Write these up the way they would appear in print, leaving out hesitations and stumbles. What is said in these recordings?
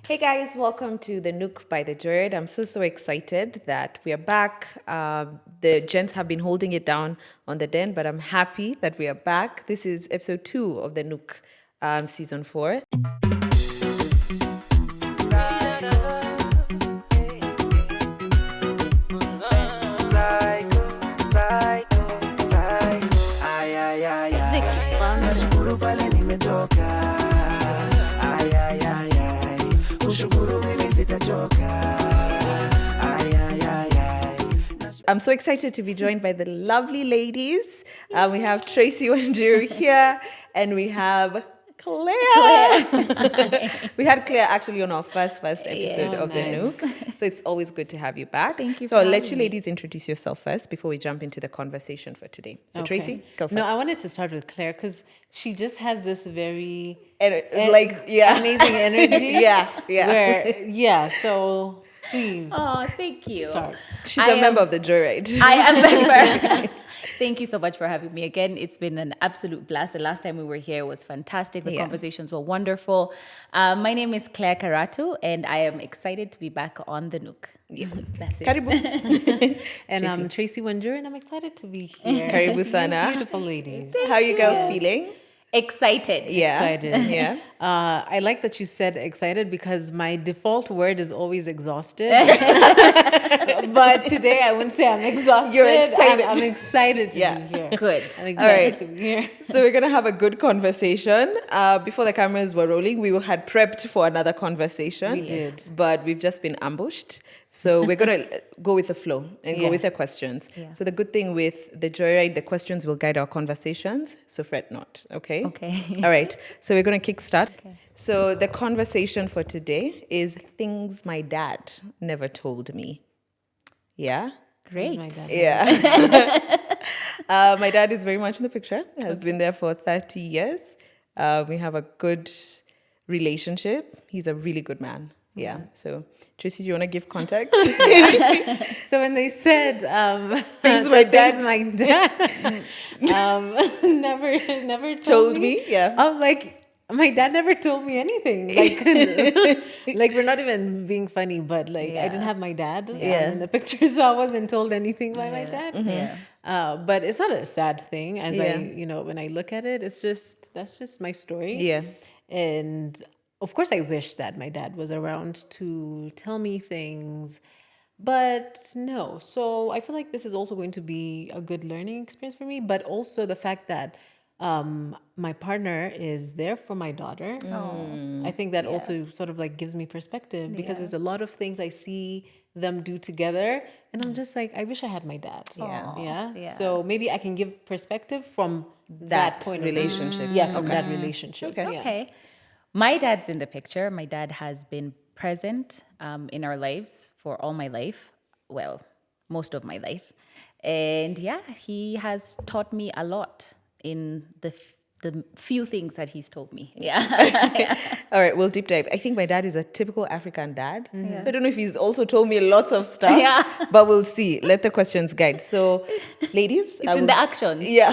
Hey guys, welcome to the Nook by the Joyride. I'm so excited that we are back. The gents have been holding it down on the den, but I'm happy that we are back. This is episode 2 of the Nook season 4. I'm so excited to be joined by the lovely ladies. We have Tracy Wanjiru here, and we have Clare. We had Clare actually on our first episode of the Nook, so it's always good to have you back. Thank you. So I'll let you ladies introduce yourself first before we jump into the conversation for today. So Tracy, go first. No, I wanted to start with Clare because she just has this very amazing energy. yeah. So please. Oh, thank you. Start. She's a member of the Joyride. I am a member. Thank you so much for having me again. It's been an absolute blast. The last time we were here was fantastic. The conversations were wonderful. My name is Clare Karatu, and I am excited to be back on the Nook. Yeah, that's it. Karibu. And I'm Tracy Wanjiru, and I'm excited to be here. Karibu sana. Beautiful ladies. How are you girls feeling? Excited. Yeah. Excited. Yeah. I like that you said excited because my default word is always exhausted. But today I wouldn't say I'm exhausted. You're excited. I'm excited to be here. Good. I'm excited All right. to be here. So we're going to have a good conversation. Before the cameras were rolling, we had prepped for another conversation. We did. But we've just been ambushed. So we're going to go with the flow and go with the questions. Yeah. So the good thing with the Joyride, the questions will guide our conversations. So fret not, okay? Okay. All right. So we're going to kickstart. Okay. So the conversation for today is things my dad never told me. Yeah? Great. My dad. Yeah. My dad is very much in the picture. Has been there for 30 years. We have a good relationship. He's a really good man. Yeah. So, Tracy, do you want to give context? So when they said Things my dad never told me. Yeah. I was like, my dad never told me anything. Like we're not even being funny, but I didn't have my dad in the picture, so I wasn't told anything by my dad. Mm-hmm. Yeah. But it's not a sad thing, as when I look at it, that's just my story. Yeah. And of course, I wish that my dad was around to tell me things, but no. So I feel like this is also going to be a good learning experience for me, but also the fact that my partner is there for my daughter. I think that also sort of like gives me perspective because there's a lot of things I see them do together, and I'm just like, I wish I had my dad. Yeah. So maybe I can give perspective from that point relationship. of view. Yeah, from that relationship. Okay. Yeah. Okay. My dad's in the picture. My dad has been present in our lives for all my life. Well, most of my life. And he has taught me a lot in the few things that he's told me. Yeah. All right, we'll deep dive. I think my dad is a typical African dad. So I don't know if he's also told me lots of stuff. Yeah. But we'll see. Let the questions guide. So, ladies. It's in the actions. Yeah.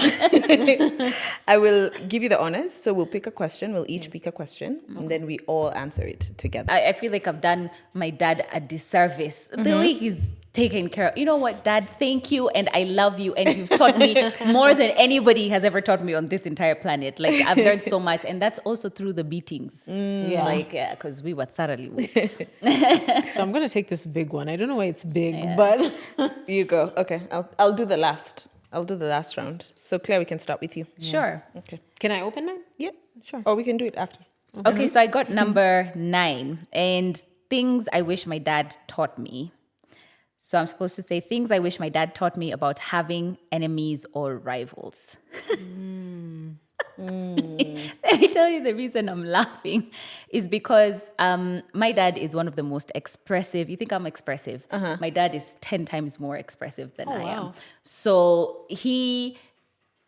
I will give you the honors. So we'll pick a question. We'll each pick a question. And then we all answer it together. I feel like I've done my dad a disservice. The way he's taken care of. You know what, Dad? Thank you, and I love you, and you've taught me more than anybody has ever taught me on this entire planet. Like, I've learned so much, and that's also through the beatings. Because we were thoroughly whipped. So I'm gonna take this big one. I don't know why it's big, but You go. Okay, I'll do the last. I'll do the last round. So Claire, we can start with you. Sure. Okay. can I open mine? Yeah. Sure. Or we can do it after. Okay, so I got number 9, and things I wish my dad taught me. So I'm supposed to say things I wish my dad taught me about having enemies or rivals. Let me tell you the reason I'm laughing is because my dad is one of the most expressive. You think I'm expressive? My dad is 10 times more expressive than I am. So he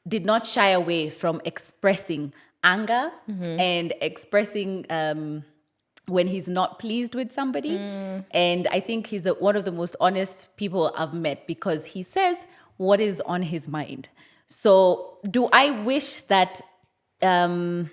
did not shy away from expressing anger and expressing when he's not pleased with somebody. And I think he's one of the most honest people I've met because he says what is on his mind. So do I wish that that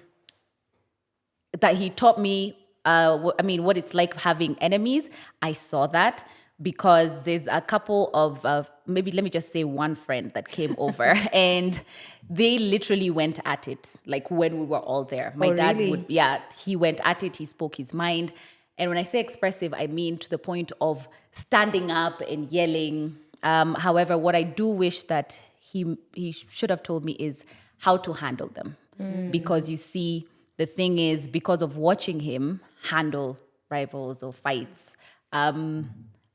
he taught me what it's like having enemies. I saw that because there's a couple of maybe let me just say one friend that came over and they literally went at it like when we were all there. My dad really? would, yeah, he went at it. He spoke his mind. And when I say expressive, I mean to the point of standing up and yelling. However, what I do wish that he should have told me is how to handle them. Because you see, the thing is, because of watching him handle rivals or fights,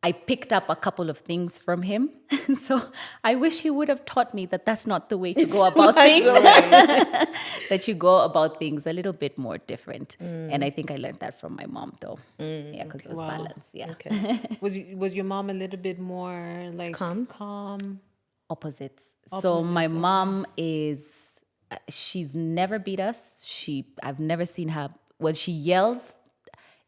I picked up a couple of things from him. So I wish he would have taught me that that's not the way to go about things. That you go about things a little bit more different. And I think I learned that from my mom, though. Yeah, because it was balance. Yeah. Okay. Was your mom a little bit more like calm? Opposites. So my mom is, she's never beat us. I've never seen her, when she yells,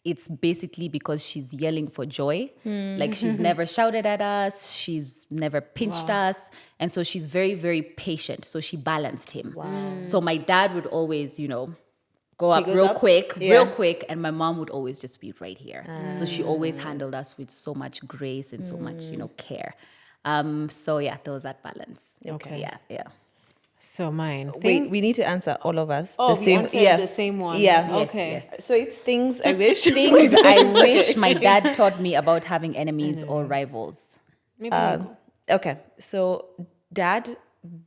it's basically because she's yelling for joy. Like she's never shouted at us. She's never pinched us. And so she's very, very patient. So she balanced him. So my dad would always, go up goes real up? quick, Yeah. real quick. And my mom would always just be right here. So she always handled us with so much grace and so much, care. So yeah, there was that balance. Okay. Yeah. So mine. Wait, we need to answer all of us Oh, the we same. answered Yeah, the same one. Yeah. Okay. Yes. So it's things I wish. Things I wish my dad taught me about having enemies or rivals. Maybe you go. Okay, so dad,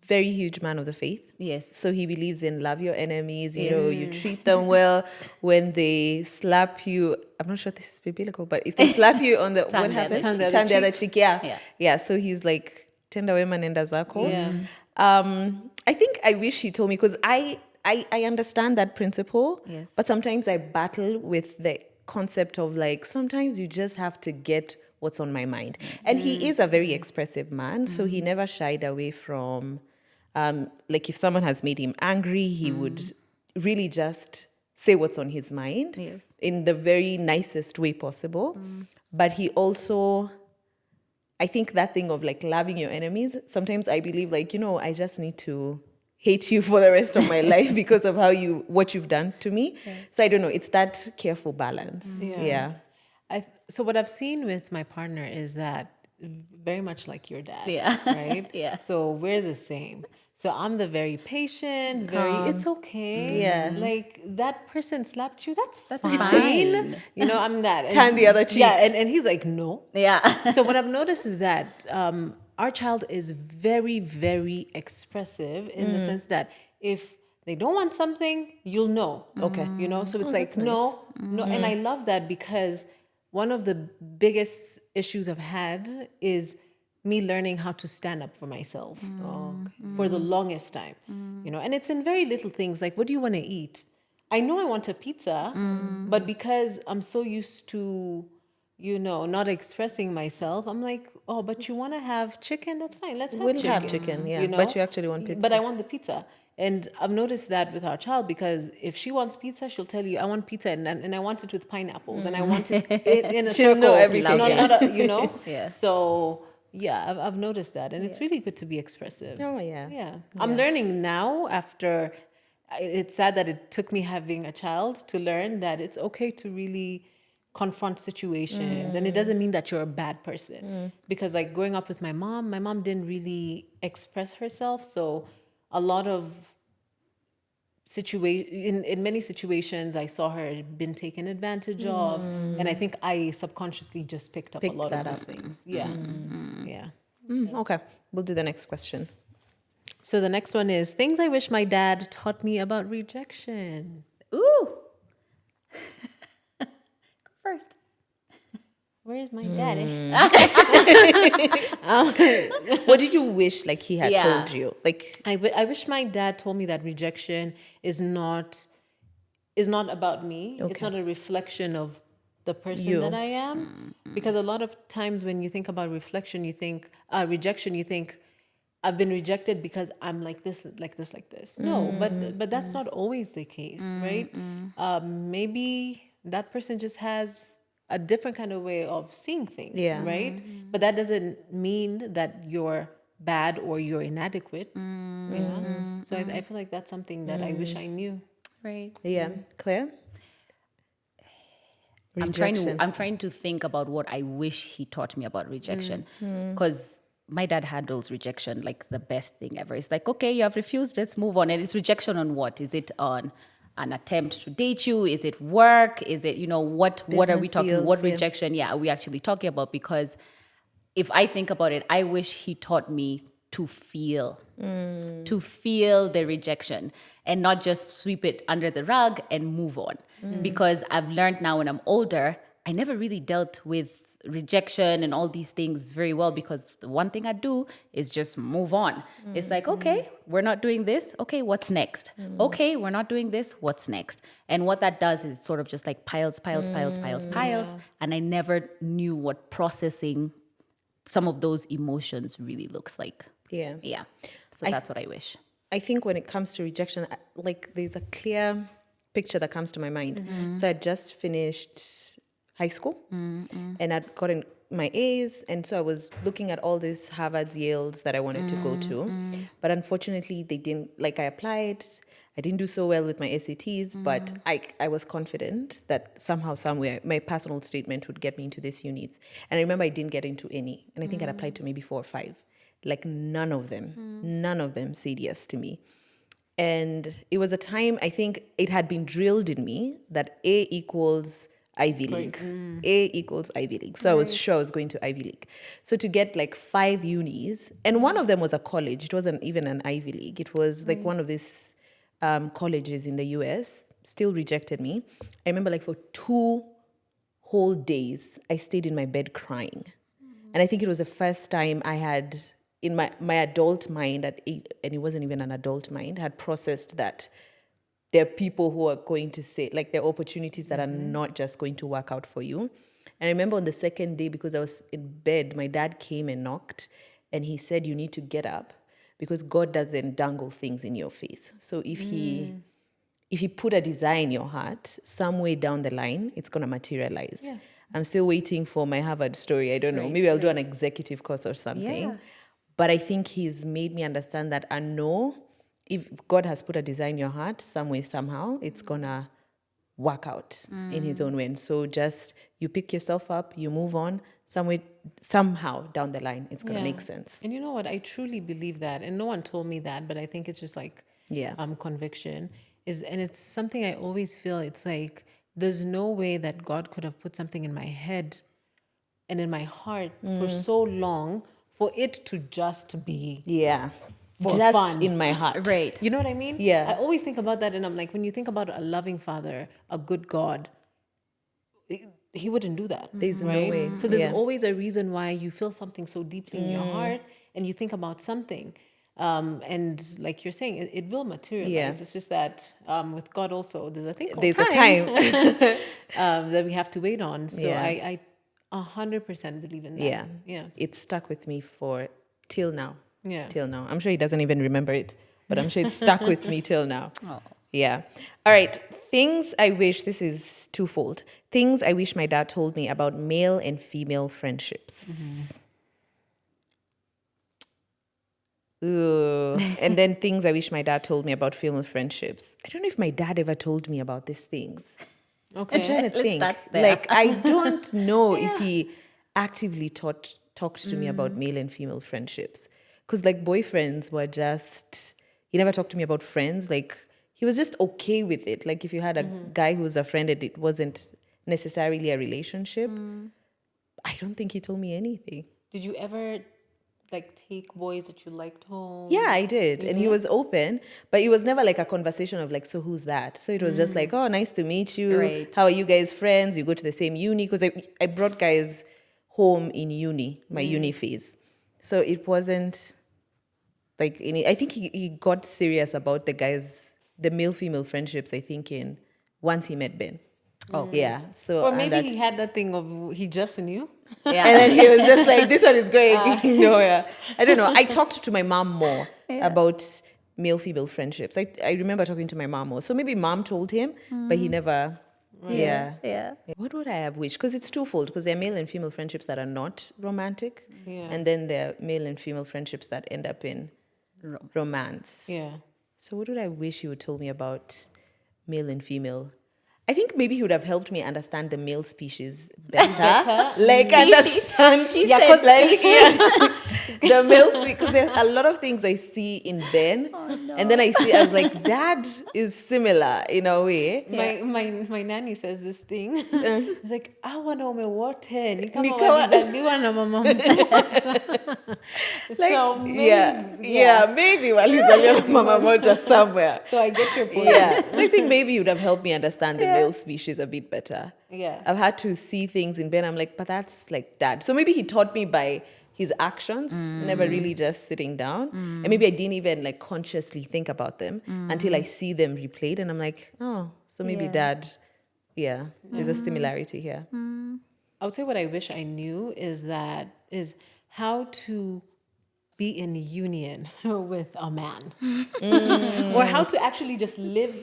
very huge man of the faith. Yes. So he believes in love your enemies. You Yes. know, you treat them well. When they slap you, I'm not sure if this is biblical, but if they slap you on the Turn what the happens? other cheek. Turn the other cheek. Yeah. Yeah. Yeah. So he's like tender women and zako. Yeah. I think I wish he told me because I understand that principle. Yes. But sometimes I battle with the concept of like sometimes you just have to get what's on my mind. And he is a very expressive man, so he never shied away from like if someone has made him angry, he would really just say what's on his mind Yes. in the very nicest way possible. But he also, I think that thing of like loving your enemies, sometimes I believe like, I just need to hate you for the rest of my life because of what you've done to me. So I don't know, it's that careful balance. Yeah. So what I've seen with my partner is that very much like your dad. Yeah. Right? Yeah. So we're the same. So I'm the very patient, it's okay. Yeah. Like that person slapped you, that's fine. fine. I'm that. Turn the other cheek. Yeah, and he's like, no. Yeah. So what I've noticed is that our child is very, very expressive in the sense that if they don't want something, you'll know. Okay. So it's like, no. And I love that because one of the biggest issues I've had is me learning how to stand up for myself for the longest time. And it's in very little things like, what do you want to eat? I know I want a pizza, but because I'm so used to, not expressing myself, I'm like, oh, but you want to have chicken? That's fine. Let's have We'll chicken. have chicken, yeah. But you actually want pizza. But I want the pizza. And I've noticed that with our child because if she wants pizza, she'll tell you, I want pizza and I want it with pineapples and I want it in a She'll circle. know everything. Yeah. So, yeah, I've noticed that. And it's really good to be expressive. Oh, yeah. Yeah. I'm learning now after, it's sad that it took me having a child to learn that it's okay to really confront situations. And it doesn't mean that you're a bad person. Because like growing up with my mom didn't really express herself. So a lot of in many situations, I saw her been taken advantage of. And I think I subconsciously just picked up a lot of those things. Yeah. Yeah. Okay. We'll do the next question. So the next one is things I wish my dad taught me about rejection. Ooh. Go first. Where is my daddy? What did you wish like he had Yeah. told you? Like I wish my dad told me that rejection is not about me. It's not a reflection of the person that I am. Because a lot of times when you think about rejection, you think I've been rejected because I'm like this. No, but that's not always the case, right? Maybe that person just has a different kind of way of seeing things, right? But that doesn't mean that you're bad or you're inadequate. Yeah. So I feel like that's something that I wish I knew. Right. yeah, Claire? Rejection. I'm trying to think about what I wish he taught me about rejection, because my dad handles rejection like the best thing ever. It's like, okay, you have refused, let's move on. And it's rejection on what? Is it on an attempt to date you? Is it work? Is it, what are we Business talking? deals, What yeah. rejection? Yeah, are we actually talking about? Because if I think about it, I wish he taught me to feel the rejection and not just sweep it under the rug and move on. Because I've learned now when I'm older, I never really dealt with rejection and all these things very well, because the one thing I do is just move on. It's like, okay, we're not doing this. Okay, what's next? Okay, we're not doing this. What's next? And what that does is sort of just like piles. And I never knew what processing some of those emotions really looks like. Yeah. Yeah. So that's what I wish. I think when it comes to rejection, like there's a clear picture that comes to my mind. So I just finished high school and I'd gotten my A's. And so I was looking at all these Harvards, Yales that I wanted to go to. But unfortunately, they didn't, like I applied, I didn't do so well with my SATs, but I was confident that somehow, somewhere, my personal statement would get me into these units. And I remember I didn't get into any. And I think I'd applied to maybe 4 or 5. Like none of them said yes to me. And it was a time, I think it had been drilled in me that A equals Ivy League. A equals Ivy League. So I was sure I was going to Ivy League. So to get like 5 unis, and one of them was a college. It wasn't even an Ivy League. It was like one of these colleges in the US, still rejected me. I remember like for 2 whole days, I stayed in my bed crying. And I think it was the first time I had, in my adult mind at 8, and it wasn't even an adult mind, had processed that there are people who are going to say, like there are opportunities that are not just going to work out for you. And I remember on the second day, because I was in bed, my dad came and knocked and he said, you need to get up because God doesn't dangle things in your face. So if he put a desire in your heart, somewhere down the line, it's going to materialize. Yeah. I'm still waiting for my Harvard story. I don't know. Maybe I'll do an executive course or something. Yeah. But I think he's made me understand that I know if God has put a desire in your heart, some way, somehow, it's going to work out in his own way. And so just you pick yourself up, you move on, somehow down the line, it's going to make sense. And you know what? I truly believe that. And no one told me that, but I think it's just like conviction. And it's something I always feel. It's like there's no way that God could have put something in my head and in my heart for so long for it to just be for just fun. in my heart. Right. You know what I mean? Yeah. I always think about that, and I'm like, when you think about a loving father, a good God, he wouldn't do that. There's no right? way. So there's Yeah. always a reason why you feel something so deeply in your heart, and you think about something. And like you're saying, it will materialize. Yeah. It's just that with God also, there's a thing called There's time. a time. That we have to wait on. So Yeah. I 100% believe in that. Yeah. Yeah. It stuck with me till now. Yeah. Till now. I'm sure he doesn't even remember it, but I'm sure it stuck with me till now. Oh. Yeah. All right. Things I wish, this is twofold. Things I wish my dad told me about male and female friendships. Ooh. And then things I wish my dad told me about female friendships. I don't know if my dad ever told me about these things. Okay. I'm trying to Let's think. start there. Like, I don't know if he actively talked to me about male and female friendships. Because, like, boyfriends were just, he never talked to me about friends. Like, he was just okay with it. Like, if you had a guy who was a friend and it wasn't necessarily a relationship, I don't think he told me anything. Did you ever like take boys that you liked home? Yeah, I did. And he was open, but it was never like a conversation of like, so who's that? So it was just like, oh, nice to meet you. Right. How are you guys friends? You go to the same uni? Because I brought guys home in uni, my uni phase. So it wasn't like any, I think he got serious about the male-female friendships, I think, once he met Ben. Oh, yeah. So, Or maybe he had that thing of he just knew. Yeah. and then he was just like, this one is going nowhere. I don't know. I talked to my mom more about male-female friendships. I remember talking to my mom more. So maybe mom told him, but he never... Yeah. What would I have wished? Because it's twofold. Because there are male and female friendships that are not romantic. Yeah. And then there are male and female friendships that end up in romance. Yeah. So what would I wish you would told me about male and female? I think maybe he would have helped me understand the male species better. Better? Like Species? understand. She Yeah, said 'cause The male species, because there's a lot of things I see in Ben, and then I was like, Dad is similar in a way. My nanny says this thing. It's like, I want to wote ni kama Nikawa- walizaliwa na mama moja. Like, So maybe walizaliwa na mama moja somewhere. So I get your point. Yeah, so I think maybe you would have helped me understand the male species a bit better. Yeah. I've had to see things in Ben. I'm like, but that's like Dad. So maybe he taught me by his actions, never really just sitting down. And maybe I didn't even like consciously think about them until I see them replayed, and I'm like, oh, so maybe Dad. Yeah, there's a similarity here. I would say what I wish I knew is how to be in union with a man, or how to actually just live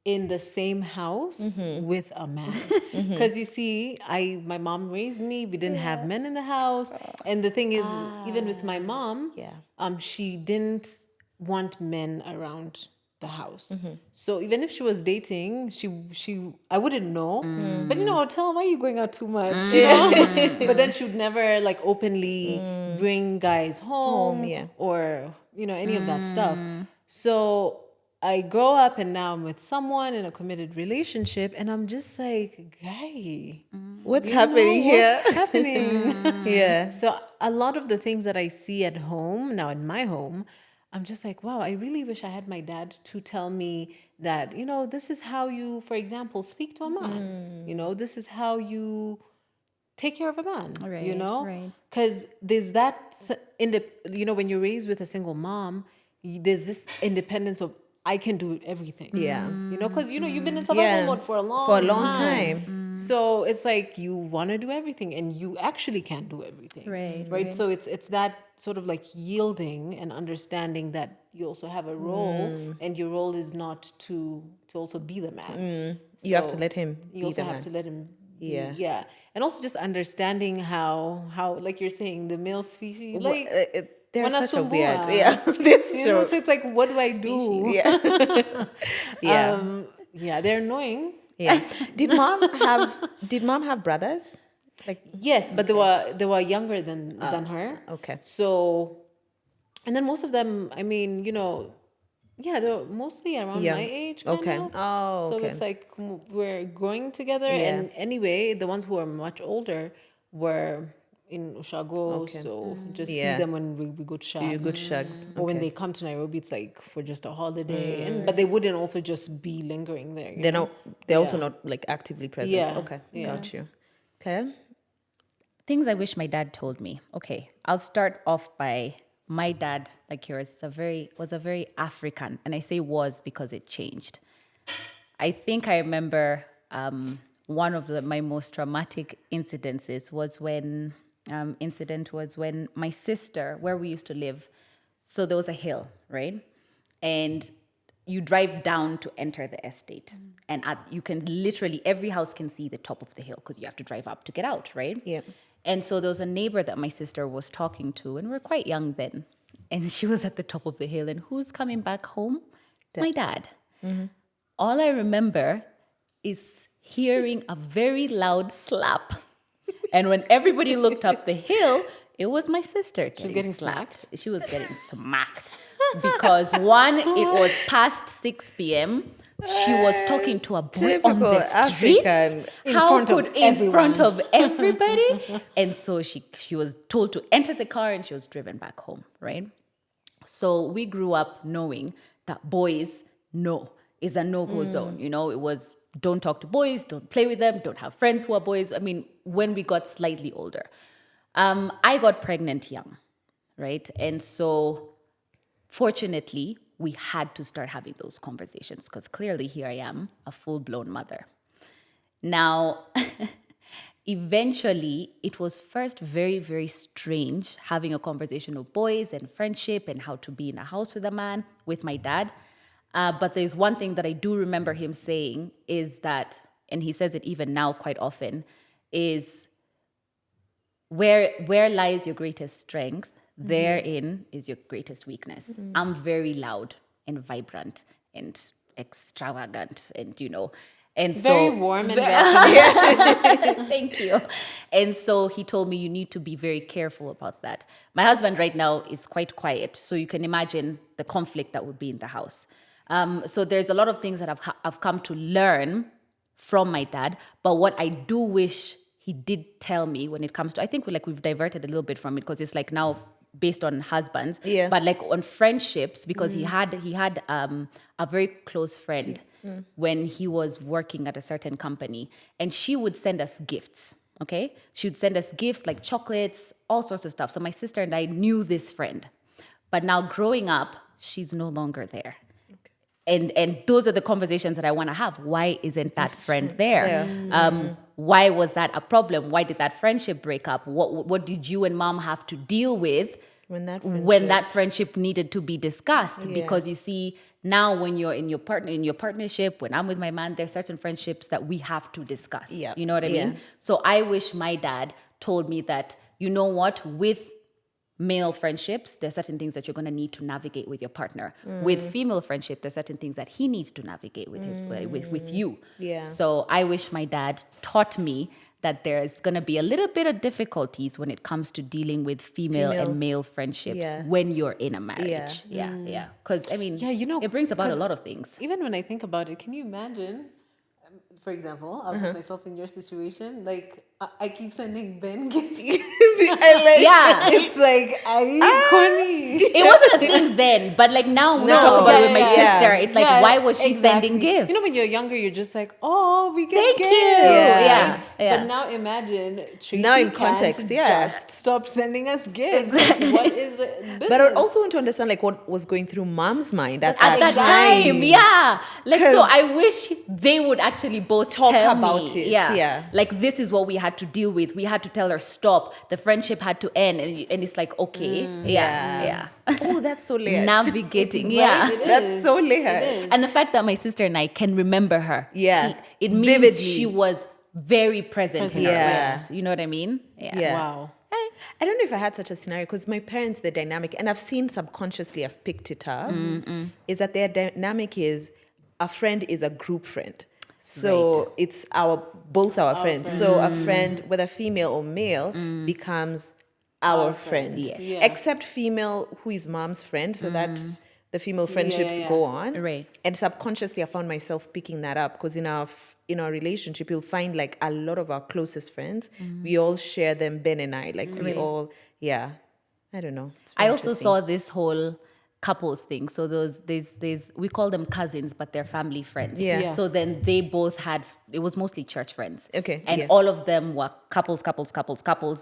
in the same house with a man. Because you see, my mom raised me. We didn't have men in the house, and the thing is, even with my mom, she didn't want men around the house. So even if she was dating, I wouldn't know. But I'll tell her, why are you going out too much? You know? But then she would never like openly bring guys home, or any of that stuff. So I grow up and now I'm with someone in a committed relationship, and I'm just like, guy, What's happening here? what's happening? Yeah. So a lot of the things that I see at home, now in my home, I'm just like, wow, I really wish I had my dad to tell me that, this is how you, for example, speak to a man. This is how you take care of a man, Right. Because there's that, when you're raised with a single mom, there's this independence of, I can do everything. Yeah. Because, you've been in survival mode for a long time. So it's like you want to do everything, and you actually can't do everything. Right. So it's that sort of like yielding and understanding that you also have a role, and your role is not to also be the man. You have to let him You be also the have man. to let him be, Yeah. and also just understanding how like you're saying, the male species, like They're such a wanasumbua. weird. Yeah. This show. So it's like, what do I do? Yeah. They're annoying. Yeah. Did mom have brothers? Like, Yes, but they were younger than her. okay. So, and then most of them, I mean, they're mostly around Young. my age. Kind Okay. of. Oh, So okay. it's like we're growing together. Yeah. And anyway, the ones who are much older were in Ushago. Okay. So just see Yeah. them when we go to Shag. Good shugs. Or when Okay. they come to Nairobi, it's like for just a holiday. But they wouldn't also just be lingering there. you They're know? not. They're also not like actively present. Yeah. Okay. Yeah. Got you. Claire? Things I wish my dad told me. Okay, I'll start off by my dad, like yours, was a very African, and I say was because it changed. I think I remember one of my most traumatic incidences was when my sister, where we used to live, so there was a hill, right, and you drive down to enter the estate, and you can literally, every house can see the top of the hill because you have to drive up to get out, right? Yeah. And so there was a neighbor that my sister was talking to, and we were quite young then. And she was at the top of the hill, and who's coming back home? My dad. All I remember is hearing a very loud slap. And when everybody looked up the hill, it was my sister getting slapped. She was getting smacked. Because one, it was past 6 p.m. She was talking to a boy on the Typical streets. African. In front of everybody. And so she was told to enter the car, and she was driven back home, right? So we grew up knowing that boys, no, is a no-go zone. It was don't talk to boys, don't play with them, don't have friends who are boys. I mean, when we got slightly older. I got pregnant young, right? And so fortunately, we had to start having those conversations because clearly here I am, a full-blown mother. Now, eventually, it was first very, very strange having a conversation with boys and friendship and how to be in a house with a man, with my dad. But there's one thing that I do remember him saying is that, and he says it even now quite often, is where lies your greatest strength, therein is your greatest weakness. I'm very loud and vibrant and extravagant, and And so Very warm and welcoming. thank you. And so he told me you need to be very careful about that. My husband right now is quite quiet, so you can imagine the conflict that would be in the house. So there's a lot of things that I've come to learn from my dad. But what I do wish he did tell me when it comes to, I think we've diverted a little bit from it because it's like now based on husbands, but like on friendships, because he had a very close friend when he was working at a certain company, and she would send us gifts. Okay, she would send us gifts like chocolates, all sorts of stuff. So my sister and I knew this friend, but now growing up, she's no longer there. And those are the conversations that I want to have. Why isn't that friend there? Why was that a problem? Why did that friendship break up? What did you and mom have to deal with when that friendship needed to be discussed? Because you see, now when you're in your partnership, when I'm with my man, there's certain friendships that we have to discuss. You know what I mean? So I wish my dad told me that, you know what, with male friendships, there's certain things that you're going to need to navigate with your partner. With female friendship, there's certain things that he needs to navigate with his with you. So I wish my dad taught me that there's going to be a little bit of difficulties when it comes to dealing with female and male friendships when you're in a marriage. Because I mean, it brings about a lot of things. Even when I think about it, can you imagine? For example, I'll put myself in your situation. Like, I keep sending Ben gifts. It's like, corny. It wasn't a thing then, but like now when we talk about it with my sister, it's like, why was she sending gifts? You know, when you're younger, you're just like, oh, we get Thank gifts. you. But now imagine, Tracy Now in context, just stop sending us gifts. Like, what is the business? But I also want to understand like what was going through mom's mind at At that time, like, so I wish they would actually both talk tell about me, it. like, this is what we had to deal with. We had to tell her stop. The friendship had to end, and it's like, okay, Oh, that's so late. navigating, That's so late. And the fact that my sister and I can remember her, it means Vividly. she was very present in our Yeah. lives. You know what I mean? Wow. I don't know if I had such a scenario because my parents, the dynamic, and I've seen subconsciously, I've picked it up, is that their dynamic is a friend is a group friend. So it's both our friends. So a friend, whether female or male, becomes our friend. Yes. Yeah. Except female, who is mom's friend, so that the female friendships go on. Right. And subconsciously, I found myself picking that up because in our relationship, you'll find like a lot of our closest friends, we all share them, Ben and I. Like we all, I don't know. It's I very also interesting. saw this whole couples thing. So there's we call them cousins, but they're family friends. Yeah. So then they both had, it was mostly church friends. Okay, And yeah. all of them were couples.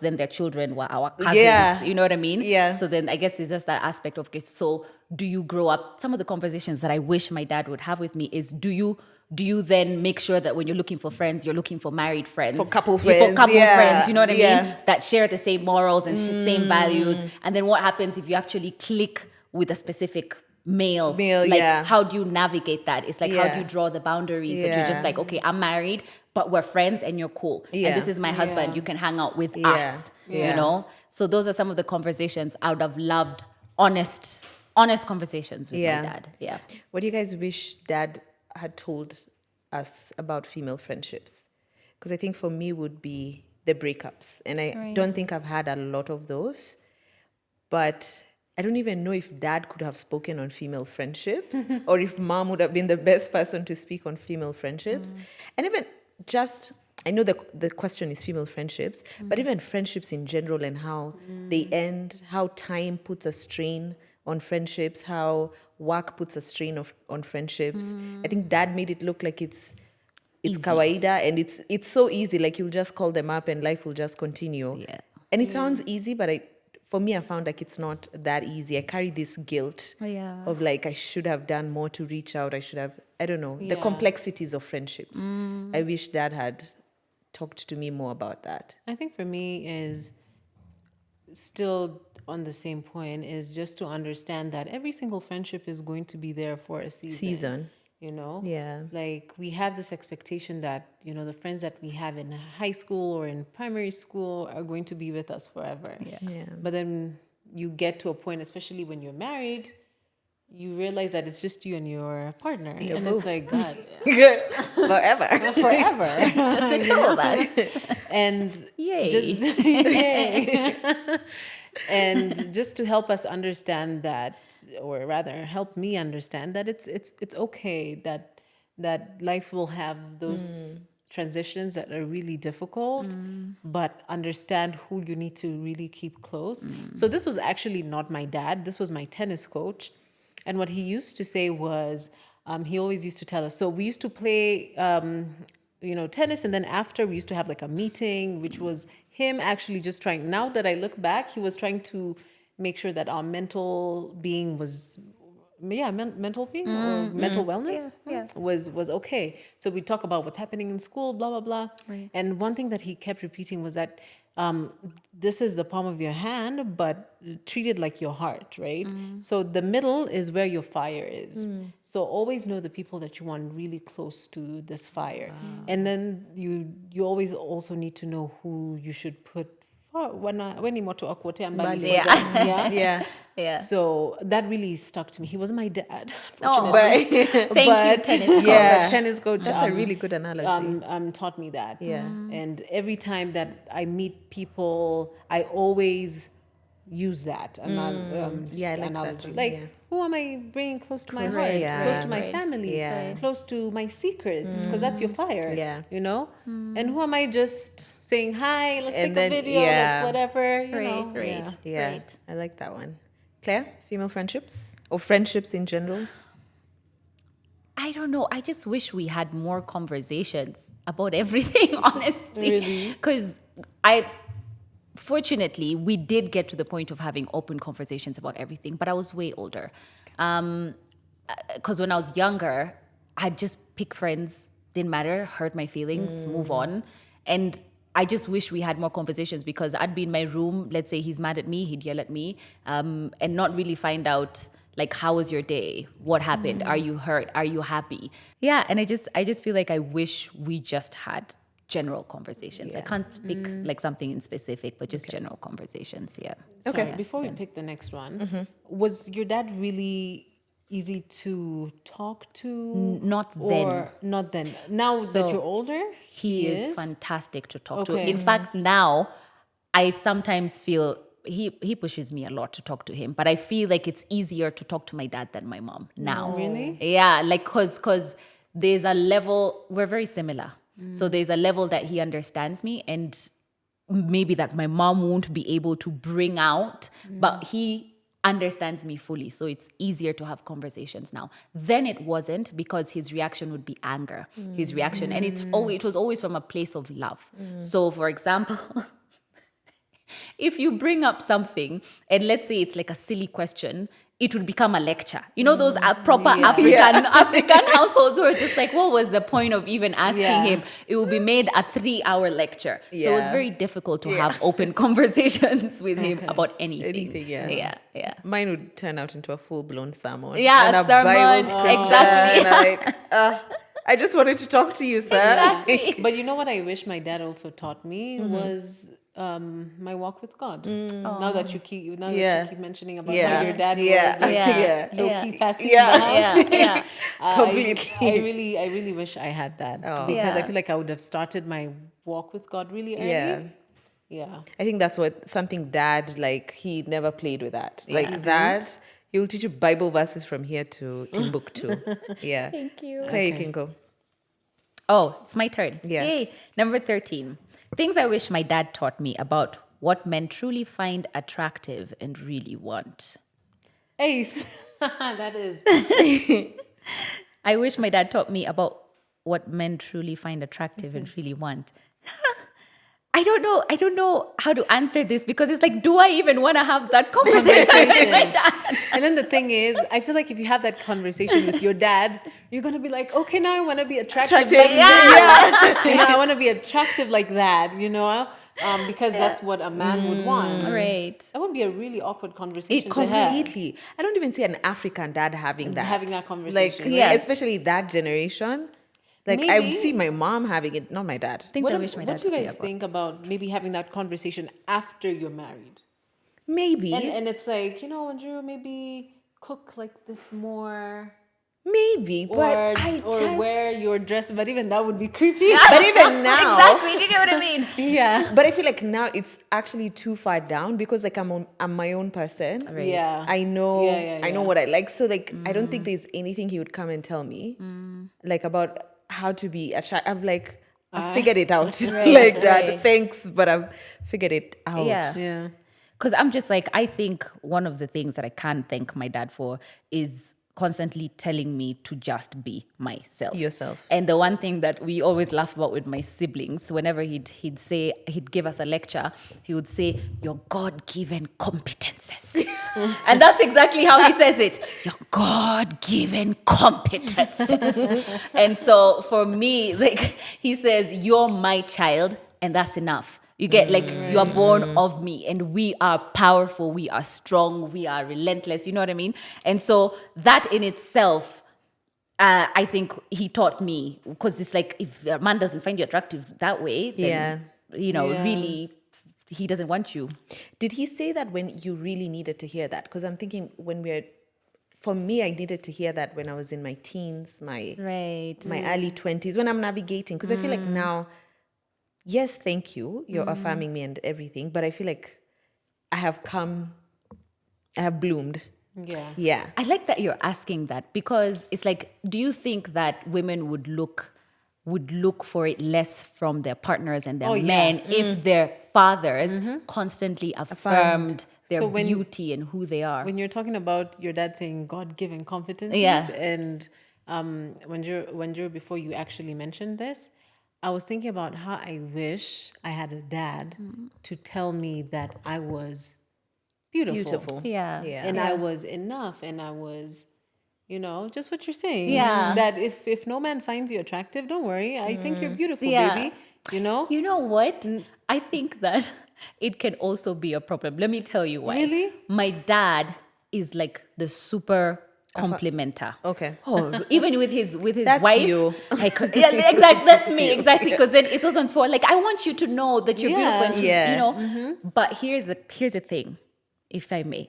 Then their children were our cousins. Yeah. You know what I mean? Yeah. So then I guess it's just that aspect of, okay, so do you grow up? Some of the conversations that I wish my dad would have with me is, do you then make sure that when you're looking for friends, you're looking for married friends? For couple For friends, couple friends, you know what I yeah. mean? That share the same morals and same values. And then what happens if you actually click with a specific male, like, how do you navigate that? It's like, how do you draw the boundaries that you're just like, okay, I'm married, but we're friends and you're cool. And this is my husband. You can hang out with us, you know? So those are some of the conversations I would have loved, honest conversations with my dad. Yeah. What do you guys wish dad had told us about female friendships? Because I think for me would be the breakups. And I don't think I've had a lot of those. But I don't even know if dad could have spoken on female friendships or if mom would have been the best person to speak on female friendships. And even just, I know the question is female friendships, but even friendships in general and how they end, how time puts a strain on friendships, how work puts a strain on friendships. I think dad made it look like it's kawaida and it's so easy. Like you'll just call them up and life will just continue. Yeah. And it sounds easy, but for me, I found like it's not that easy. I carry this guilt of like, I should have done more to reach out. I don't know, the complexities of friendships. I wish dad had talked to me more about that. I think for me is still on the same point is just to understand that every single friendship is going to be there for a season. You know? Yeah. Like we have this expectation that, you know, the friends that we have in high school or in primary school are going to be with us forever. Yeah. But then you get to a point, especially when you're married, you realize that it's just you and your partner, Your and boo. it's like God, Forever. forever. Just the two of us. And Yay. just yay. And just to help us understand that, or rather help me understand that it's okay that life will have those transitions that are really difficult, but understand who you need to really keep close. So this was actually not my dad, this was my tennis coach. And what he used to say was, he always used to tell us, so we used to play tennis, and then after we used to have like a meeting, which was him actually just trying, now that I look back, he was trying to make sure that our mental being was, mental being or mental wellness Yeah. was okay. So we talk about what's happening in school, blah blah blah. Right. And one thing that he kept repeating was that this is the palm of your hand, but treat it like your heart, right? So the middle is where your fire is. So always know the people that you want really close to this fire. And then you always also need to know who you should put when moto akote ambali for Yeah. them. Yeah. Yeah. Yeah. So that really stuck to me. He wasn't my dad, Oh, fortunately. thank you, But tennis coach. Yeah. tennis coach. That's a really good analogy. Taught me that. Yeah. And every time that I meet people, I always use that Yeah, I like that analogy. one, Like, yeah. who am I bringing close to my Close, heart, yeah. close to my Right. family, Yeah. close to my secrets, because that's your fire. Yeah. You know. And who am I just saying hi? Let's And take then, a video. yeah. Let's whatever. You know. Right. Yeah. Yeah. Right. I like that one. Claire, female friendships or friendships in general? I don't know. I just wish we had more conversations about everything, honestly. Really? Because fortunately, we did get to the point of having open conversations about everything, but I was way older. Because when I was younger, I'd just pick friends, didn't matter, hurt my feelings, move on. And I just wish we had more conversations, because I'd be in my room, let's say he's mad at me, he'd yell at me, and not really find out, like, how was your day? What happened? Are you hurt? Are you happy? Yeah, and I just feel like I wish we just had general conversations. I can't pick like something in specific, but just general conversations. Yeah. Okay. Okay. Before we pick the next one, was your dad really easy to talk to? Not or then. not then. Now So, that you're older, He is fantastic to talk to. Okay. In fact, now I sometimes feel he pushes me a lot to talk to him, but I feel like it's easier to talk to my dad than my mom now. Really? Yeah, like cause there's a level, we're very similar. So there's a level that he understands me, and maybe that my mom won't be able to bring out, but he understands me fully. So it's easier to have conversations now. Then it wasn't, because his reaction would be anger. His reaction, and it was always from a place of love. So for example, if you bring up something and let's say it's like a silly question, it would become a lecture. You know, those proper African households who are just like, what was the point of even asking him? It would be made a 3-hour lecture. So it was Yeah. very difficult to have open conversations with him about anything. Anything, yeah. Yeah. Mine would turn out into a full-blown sermon. Yeah, and a a sermon, Bible scripture. exactly. And I just wanted to talk to you, sir. But you know what I wish my dad also taught me was my walk with God. Now that you keep that you keep mentioning about how your dad was Yeah. low key passing Yeah. the house. Yeah. Completely. I really wish I had that because Yeah. I feel like I would have started my walk with God really early. Yeah. Yeah. I think that's something dad, like, he never played with that. Yeah. Like that, he'll teach you Bible verses from here to Timbuktu. Yeah. Thank you. Okay, you Okay. can go. Oh, it's my turn. Yeah. Yay. Number 13. Things I wish my dad taught me about what men truly find attractive and really want. Ace. That is. I wish my dad taught me about what men truly find attractive and really want. I don't know how to answer this, because it's like, do I even want to have that conversation with my dad? And then the thing is, I feel like if you have that conversation with your dad, you're gonna be like, okay, now I want to be attractive. Like Yeah. you know, I want to be attractive like that. You know, because that's what a man would want. Right. That would be a really awkward conversation to have. Completely. I don't even see an African dad having that. Having that conversation, Like, right? especially that generation. Like, I Maybe- would see my mom having it, not my dad. Things I wish my What dad do you taught me guys about. think about maybe having that conversation after you're married? Maybe. And it's like, you know, Wanjiru, maybe cook like this more, Maybe, but or I or just wear your dress. But even that would be creepy. but even now Exactly. Do you get what I mean? Yeah. but I feel like now it's actually too far down because like I'm my own person. Right. Yeah. I know Yeah. I know what I like. So like I don't think there's anything he would come and tell me like about how to be attractive. I'm like I've figured it out. Like that. right. Thanks, but I've figured it out. Yeah. Yeah. Because I'm just like, I think one of the things that I can thank my dad for is constantly telling me to just be myself. Yourself. And the one thing that we always laugh about with my siblings, whenever he'd give us a lecture, he would say, your God-given competences. And that's exactly how he says it. Your God-given competences. And so for me, like he says, you're my child, and that's enough. You get like you are born of me, and we are powerful, we are strong, we are relentless. You know what I mean? And so that in itself, I think he taught me, because it's like if a man doesn't find you attractive that way, then really he doesn't want you. Did he say that when you really needed to hear that? Because I'm thinking for me, I needed to hear that when I was in my teens, my early 20s, when I'm navigating. Because I feel like now, yes, thank you, you're affirming me and everything, but I feel like I have bloomed. Yeah. I like that you're asking that, because it's like, do you think that women would look for it less from their partners and their men if their fathers constantly affirmed their beauty and who they are? When you're talking about your dad saying God-given competencies, Yeah. and Wanjiru, before you actually mentioned this, I was thinking about how I wish I had a dad to tell me that I was beautiful. Yeah. And I was enough, and I was, just what you're saying. Yeah. That if no man finds you attractive, don't worry. I think you're beautiful, Yeah. baby. You know? You know what? I think that it can also be a problem. Let me tell you why. Really? My dad is like the super complimenter. Okay. Oh, even with his That's wife. you. Like, yeah, exactly. That's me. Exactly. Because then it's also for like, I want you to know that you're beautiful. And to, Yeah. But here's the thing, if I may.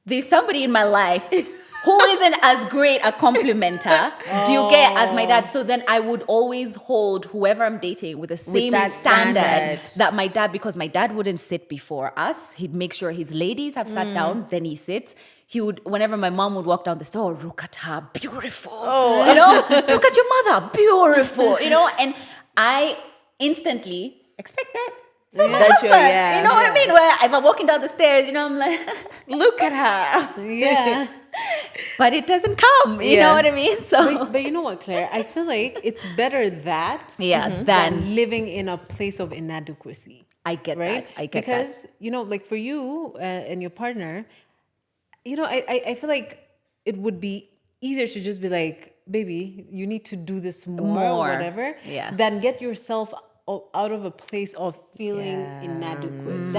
There's somebody in my life who isn't as great a complimenter, do you get, as my dad? So then I would always hold whoever I'm dating with the same that standard standard. that my dad, because my dad wouldn't sit before us. He'd make sure his ladies have sat down, then he sits. He would, whenever my mom would walk down the store, look at her, beautiful. Look at your mother, beautiful. And I instantly expect that. From my That's your, husband. You know what I mean? Where if I'm walking down the stairs, I'm like, Look at her. Yeah. but it doesn't come. You know what I mean? So But you know what, Claire? I feel like it's better that than living in a place of inadequacy. I get Right? that. I get because, like for you and your partner, I feel like it would be easier to just be like, baby, you need to do this more. Or whatever, than get yourself out of a place of feeling inadequate.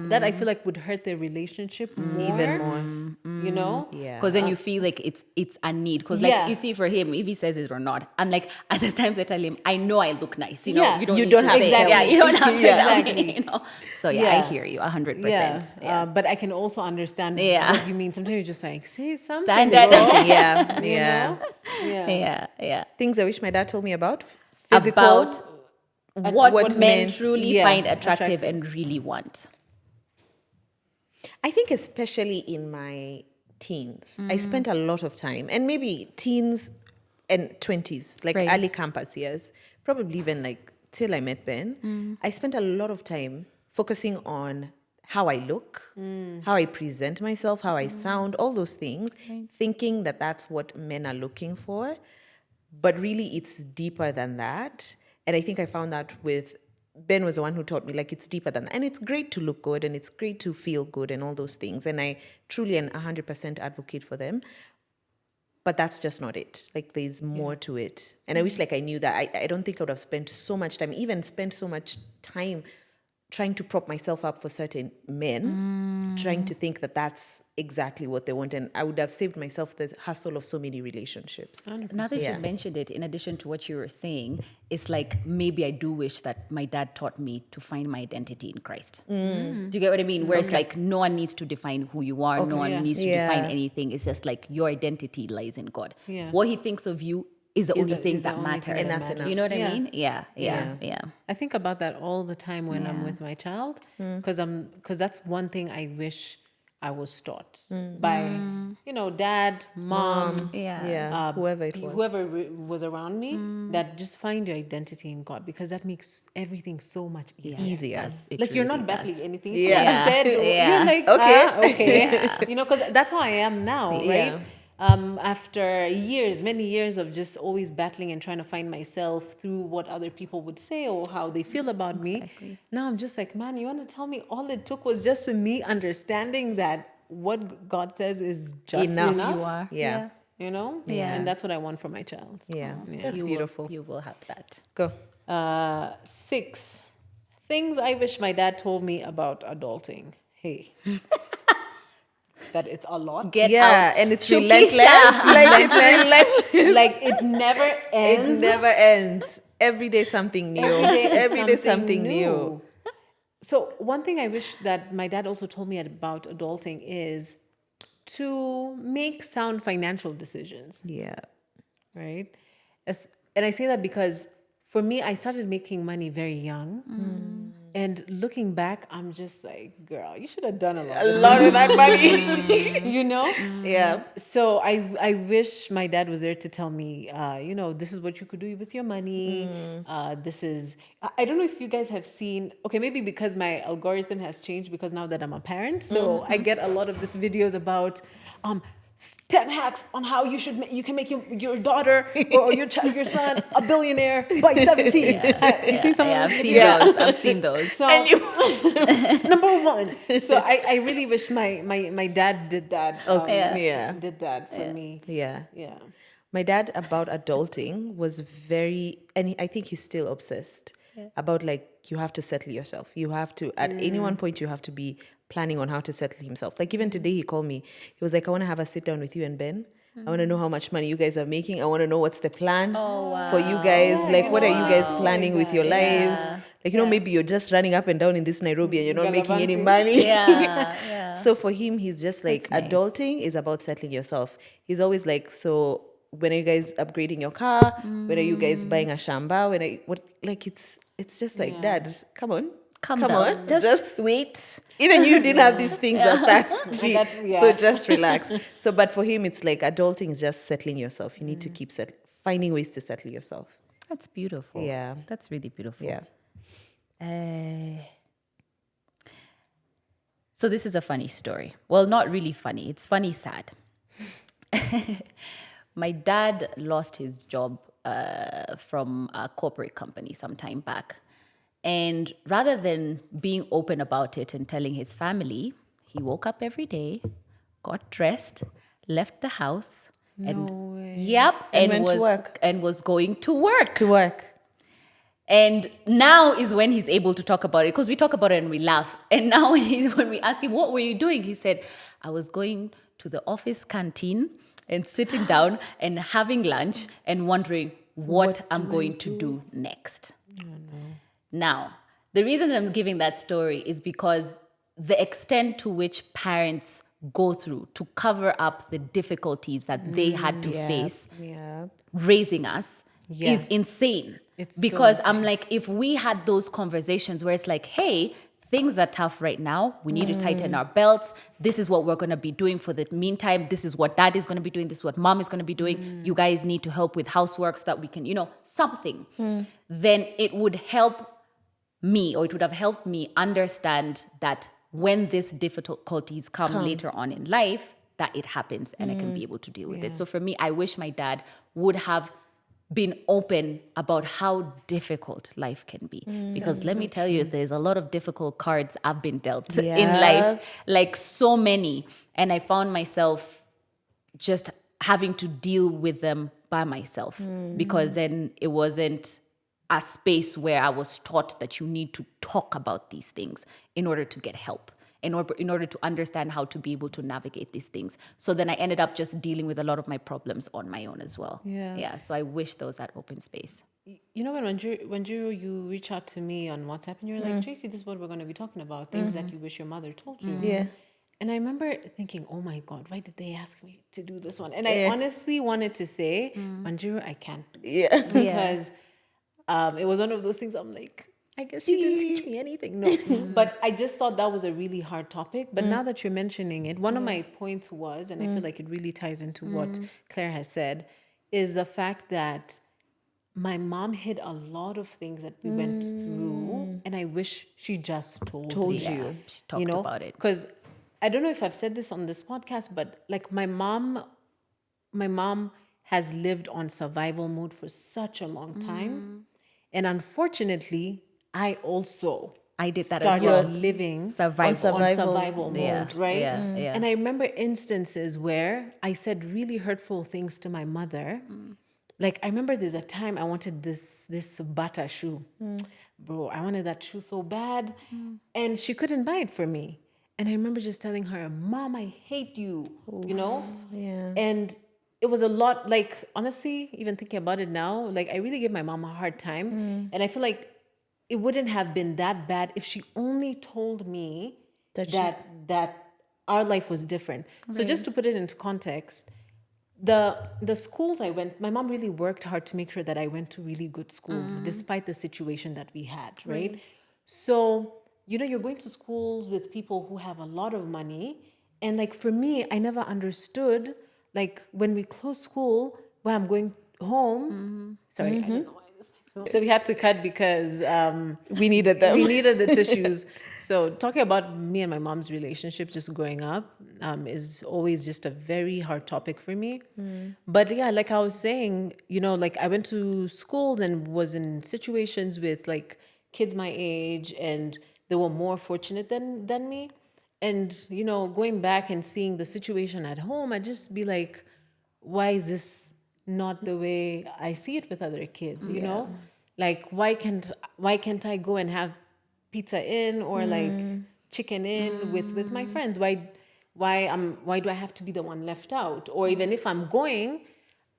That I feel like would hurt the relationship more. Even more. Yeah. Because then you feel like it's a need. Because like you see, for him, if he says it or not, I'm like, at the times I tell him, I know I look nice. You Yeah. don't You need don't to have say to it. tell Yeah, me. you don't have to Yeah. tell Exactly. me. So I Yeah. hear you 100%. Yeah. But I can also understand what you mean. Sometimes you're just like, say something. Standard. bro. Yeah. You Yeah. know? Yeah. Yeah. Things I wish my dad told me about. Physical. About what what men men- truly find attractive and really want. I think especially in my teens, I spent a lot of time, and maybe teens and 20s, like Right. early campus years, probably even like till I met Ben, I spent a lot of time focusing on how I look, how I present myself, how I sound, all those things, thinking that that's what men are looking for. But really, it's deeper than that. And I think I found that with Ben was the one who taught me, like, it's deeper than that. And it's great to look good and it's great to feel good and all those things. And I truly and 100% advocate for them. But that's just not it. Like, there's more to it. And I wish, like, I knew that. I don't think I would have spent so much time, even spent so much time trying to prop myself up for certain men, trying to think that that's exactly what they want. And I would have saved myself the hassle of so many relationships. Now that you mentioned it, in addition to what you were saying, it's like maybe I do wish that my dad taught me to find my identity in Christ. Do you get what I mean? Where it's like no one needs to define who you are, no one needs to define anything. It's just like your identity lies in God. Yeah. What He thinks of you is the only thing that matters. And that's enough. You know what I mean? Yeah. I think about that all the time when I'm with my child, because that's one thing I wish I was taught by, dad, mom, Whoever it was. whoever was around me, that just find your identity in God, because that makes everything so much easier. Like you're not battling anything. Someone said, you're like, okay. Because that's how I am now, right? Yeah. After many years of just always battling and trying to find myself through what other people would say or how they feel about me. Now I'm just like, man, you want to tell me all it took was just me understanding that what God says is just enough. You are. Yeah. And that's what I want for my child. Yeah. That's beautiful. You will have that. Go. 6 things I wish my dad told me about adulting. Hey. That it's a lot. Get out. And it's Shukisha. relentless. Like it's relentless. Like it never ends. It never ends. Every day something new. Every day something new. So one thing I wish that my dad also told me about adulting is to make sound financial decisions. Yeah. Right? And I say that because for me, I started making money very young. And looking back, I'm just like, girl, you should have done a lot of that money. Yeah. So I wish my dad was there to tell me, this is what you could do with your money. This is, I don't know if you guys have seen, okay, maybe because my algorithm has changed because now that I'm a parent. So I get a lot of these videos about 10 hacks on how you can make your daughter or your son a billionaire by 17. You've seen some of those videos? I've seen those. So, number 1. So I really wish my dad did that. Did that for me. Yeah. Yeah. My dad about adulting was and I think he's still obsessed about like, you have to settle yourself. You have to, at any one point, you have to be planning on how to settle himself. Like even today he called me. He was like, I want to have a sit down with you and Ben. I want to know how much money you guys are making. I want to know what's the plan for you guys. Like, what are you guys planning with your lives? Like, maybe you're just running up and down in this Nairobi and you're not making any money. So for him, he's just like, adulting is about settling yourself. He's always like, so when are you guys upgrading your car? When are you guys buying a shamba? It's just like, Dad, come on. Come on. Just wait. Even you didn't have these things at that. So just relax. So, but for him, it's like adulting is just settling yourself. You need to keep finding ways to settle yourself. That's beautiful. Yeah. That's really beautiful. Yeah. So this is a funny story. Well, not really funny. It's funny, sad. My dad lost his job from a corporate company some time back. And rather than being open about it and telling his family, he woke up every day, got dressed, left the house, and went to work. And was going to work. To work. And now is when he's able to talk about it, because we talk about it and we laugh. And now when we ask him, what were you doing? He said, I was going to the office canteen and sitting down and having lunch and wondering what I'm going to do next. Oh, no. Now, the reason I'm giving that story is because the extent to which parents go through to cover up the difficulties that they had to face raising us is insane. It's because so insane. I'm like, if we had those conversations where it's like, hey, things are tough right now. We need to tighten our belts. This is what we're going to be doing for the meantime. This is what dad is going to be doing. This is what mom is going to be doing. You guys need to help with housework so that we can, something. Then it would help me, or it would have helped me understand that when these difficulties come later on in life, that it happens and I can be able to deal with it. So for me, I wish my dad would have been open about how difficult life can be. Because let me tell you, there's a lot of difficult cards I've been dealt in life, like so many. And I found myself just having to deal with them by myself because then it wasn't a space where I was taught that you need to talk about these things in order to get help, in order to understand how to be able to navigate these things. So then I ended up just dealing with a lot of my problems on my own as well. Yeah. So I wish there was that open space. You know, when Wanjiru, you reach out to me on WhatsApp and you're like, Tracy, this is what we're going to be talking about, things that you wish your mother told you. Yeah. And I remember thinking, oh my God, why did they ask me to do this one? And I honestly wanted to say, Wanjiru, I can't do Yeah. this. Because it was one of those things I'm like, I guess you didn't teach me anything. No. But I just thought that was a really hard topic. But now that you're mentioning it, one of my points was, and I feel like it really ties into what Claire has said, is the fact that my mom hid a lot of things that we went through, and I wish she just told me. you. She talked about it. Because I don't know if I've said this on this podcast, but like my mom has lived on survival mode for such a long time, and unfortunately, I did that as started well. living Survival. on survival mode, Yeah, right? yeah. And I remember instances where I said really hurtful things to my mother. Like I remember there's a time I wanted this Bata shoe. Bro, I wanted that shoe so bad. And she couldn't buy it for me. And I remember just telling her, Mom, I hate you. You know? Yeah. And it was a lot, like honestly, even thinking about it now, like I really gave my mom a hard time. And I feel like it wouldn't have been that bad if she only told me that our life was different. So just to put it into context, the schools I went, my mom really worked hard to make sure that I went to really good schools, despite the situation that we had, right? So, you know, you're going to schools with people who have a lot of money. And like for me, I never understood, like when we close school, when I'm going home, sorry, I don't know why this makes me. So we had to cut because We needed them. we needed the tissues. So talking about me and my mom's relationship just growing up is always just a very hard topic for me. But yeah, like I was saying, you know, like I went to school and was in situations with like kids my age, and they were more fortunate than me. And, you know, going back and seeing the situation at home, I'd just be like, why is this not the way I see it with other kids, you know? Like, why can't I go and have pizza in or like chicken in with my friends? Why do I have to be the one left out? Or even if I'm going,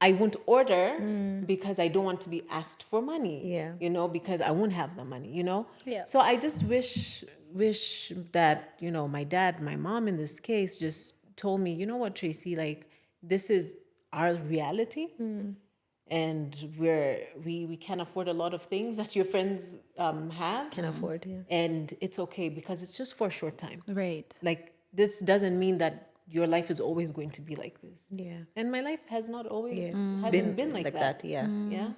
I won't order because I don't want to be asked for money. Yeah. You know, because I won't have the money, you know? Yeah. So I just wish that, you know, my dad, my mom in this case just told me, you know what, Tracy, like this is our reality. And we can afford a lot of things that your friends have. Can afford, yeah. And it's okay because it's just for a short time. Right. Like this doesn't mean that your life is always going to be like this. Yeah. And my life has not always Yeah. hasn't been like that. Yeah. Yeah.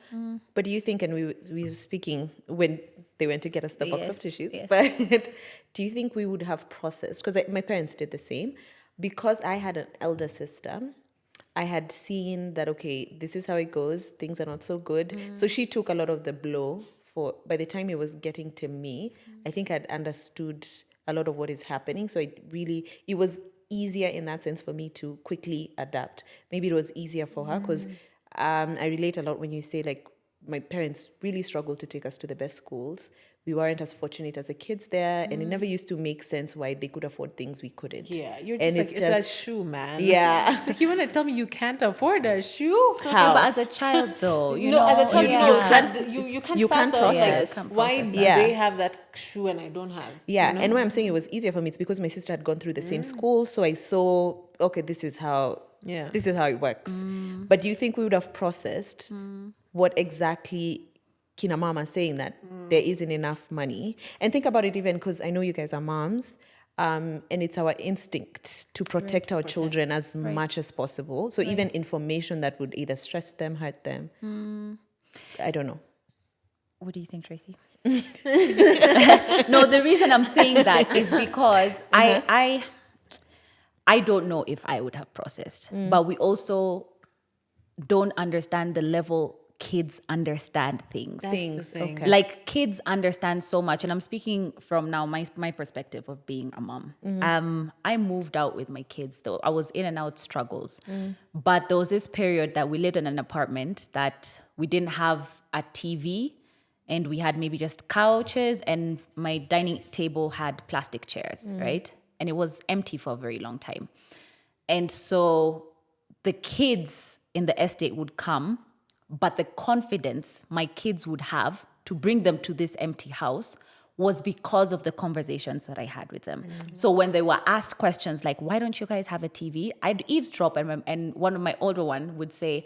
But do you think, and we were speaking when they went to get us the box of Yes, tissues, yes. but do you think we would have processed, because my parents did the same, because I had an elder sister, I had seen that, okay, this is how it goes, things are not so good. So she took a lot of the blow by the time it was getting to me, I think I'd understood a lot of what is happening. So it was easier in that sense for me to quickly adapt. Maybe it was easier for her because I relate a lot when you say like my parents really struggled to take us to the best schools. We weren't as fortunate as the kids there, and it never used to make sense why they could afford things we couldn't. Yeah, you're And just like, it's a shoe, man. Yeah. Like, you want to tell me you can't afford a shoe? How? No, but as a child, though, you No, know, as a child, yeah. you can't you can't fathom, process. like, Can't why process do that. they Yeah. have that shoe and I don't have? Yeah, you know? and when I'm saying it was easier for me, it's because my sister had gone through the same school, so I saw, okay, this is how it works. But do you think we would have processed what exactly kina mama saying that there isn't enough money? And think about it even because I know you guys are moms, and it's our instinct to protect our children as much as possible. So even information that would either stress them, hurt them, I don't know. What do you think, Tracy? No, the reason I'm saying that is because I don't know if I would have processed, but we also don't understand the level kids understand things. Things, okay. Like kids understand so much, and I'm speaking from now my perspective of being a mom. I moved out with my kids, though I was in and out struggles, but there was this period that we lived in an apartment that we didn't have a TV, and we had maybe just couches, and my dining table had plastic chairs, right? And it was empty for a very long time. And so the kids in the estate would come, but the confidence my kids would have to bring them to this empty house was because of the conversations that I had with them. So when they were asked questions like, why don't you guys have a TV? I'd eavesdrop, and one of my older one would say,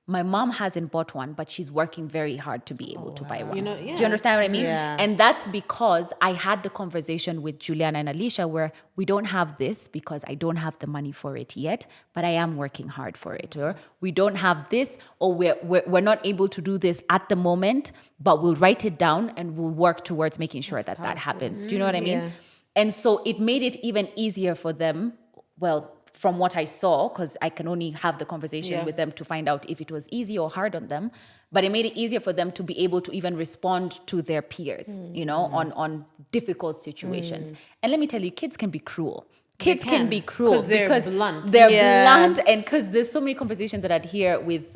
my mom hasn't bought one, but she's working very hard to be able to buy one. Do you understand what I mean? Yeah. And that's because I had the conversation with Juliana and Alicia where we don't have this because I don't have the money for it yet, but I am working hard for it. Or we don't have this, or we're not able to do this at the moment, but we'll write it down and we'll work towards making sure that happens. Do you know what I mean? Yeah. And so it made it even easier for them, well, from what I saw, because I can only have the conversation with them to find out if it was easy or hard on them, but it made it easier for them to be able to even respond to their peers, you know, on difficult situations. And let me tell you, kids can be cruel. Kids can be cruel because they're blunt. They're blunt, and because there's so many conversations that I'd hear with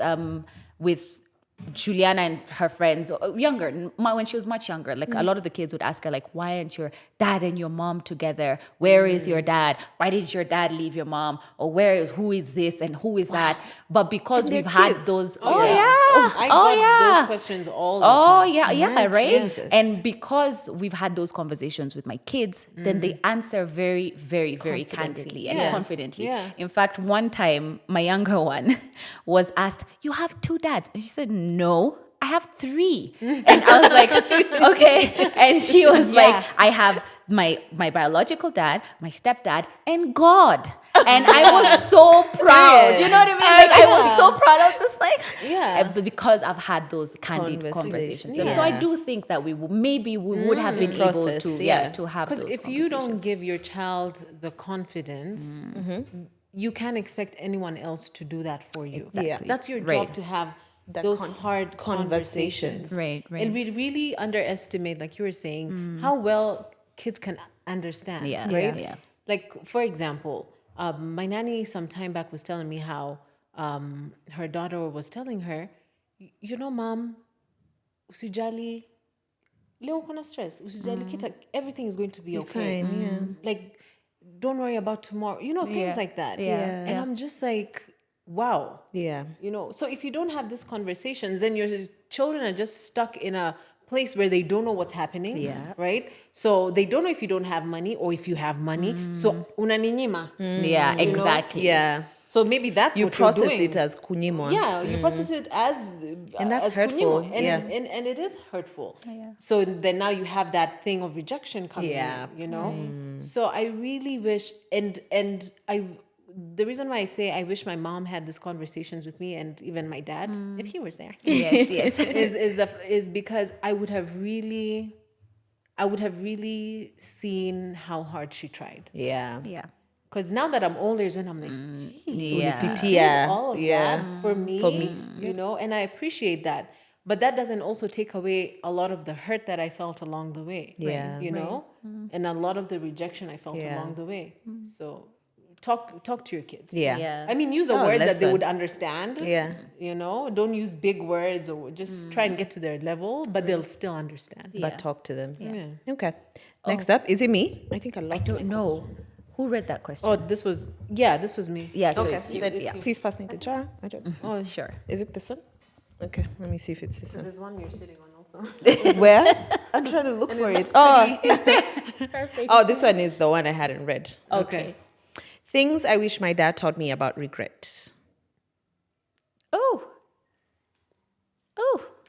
Juliana and her friends, or younger, when she was much younger, like a lot of the kids would ask her, like, why aren't your dad and your mom together? Where is your dad? Why did your dad leave your mom? Or who is this and who is that? But because we've had those, I got those questions all the time. right? Jesus. And because we've had those conversations with my kids, then they answer very, very, very candidly and confidently. Yeah. In fact, one time, my younger one was asked, you have 2 dads? And she said, no, I have 3. And I was like, okay. And she was like, I have my biological dad, my stepdad, and God. And I was so proud. You know what I mean? Like, I was so proud. I was just like, because I've had those candid conversations. Yeah. So I do think that we would have been able to, to have those Because if you don't conversations. give your child the confidence, you can't expect anyone else to do that for you. Exactly. That's your job Right. to have That those hard conversations. Right. And we really underestimate, like you were saying, how well kids can understand. Yeah. Right? Yeah. Like, for example, my nanny some time back was telling me how her daughter was telling her, you know, mom, usijali, leo kuna stress, usijali kita, everything is going to be okay. Fine, yeah. Like, don't worry about tomorrow. You know, things like that. Yeah. And I'm just like, wow. Yeah. You know, so if you don't have these conversations, then your children are just stuck in a place where they don't know what's happening. Yeah. Right? So they don't know if you don't have money or if you have money. So unaninyima. Yeah, exactly. Yeah. So maybe that's You what process you're doing. it as kunyimwa. Yeah, you process it as And that's as hurtful, kunyimwa. And, yeah. and it is hurtful. So then now you have that thing of rejection coming Yeah. in, you know? So I really wish, and the reason why I say I wish my mom had these conversations with me, and even my dad, if he was there, Yes. is because I would have really seen how hard she tried. Yeah. Yeah. Because now that I'm older is when I'm like, Yeah. Yeah. all of that for me, you know, and I appreciate that. But that doesn't also take away a lot of the hurt that I felt along the way. Yeah. You know, and a lot of the rejection I felt Yeah. along the way. So talk to your kids. Yeah. Yeah. I mean, use the Oh, words that they listen. would understand. Yeah. You know, don't use big words or just try and get to their level, but they'll still understand. But talk to them. Yeah. Okay. Next up, is it me? I think I I lost don't know. Who read that question? Oh, this was me. Yeah, so Okay. it's you. Then Yeah. please pass me the jar. I don't. Oh, sure. Is it this one? Okay, let me see if it's this one. There's one you're sitting on also. Where? I'm trying to look for it. Oh, Perfect. oh, this one is the one I hadn't read. Okay. Things I wish my dad taught me about regret. Oh.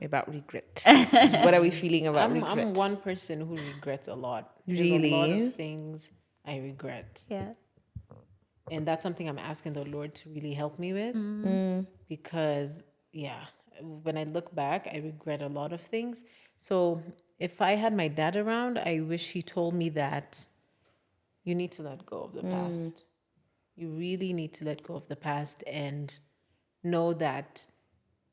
About regret. What are we feeling about regret? I'm one person who regrets a lot. Really? There's a lot of things I regret. Yeah. And that's something I'm asking the Lord to really help me with. Because, when I look back, I regret a lot of things. So if I had my dad around, I wish he told me that you need to let go of the past. You really need to let go of the past and know that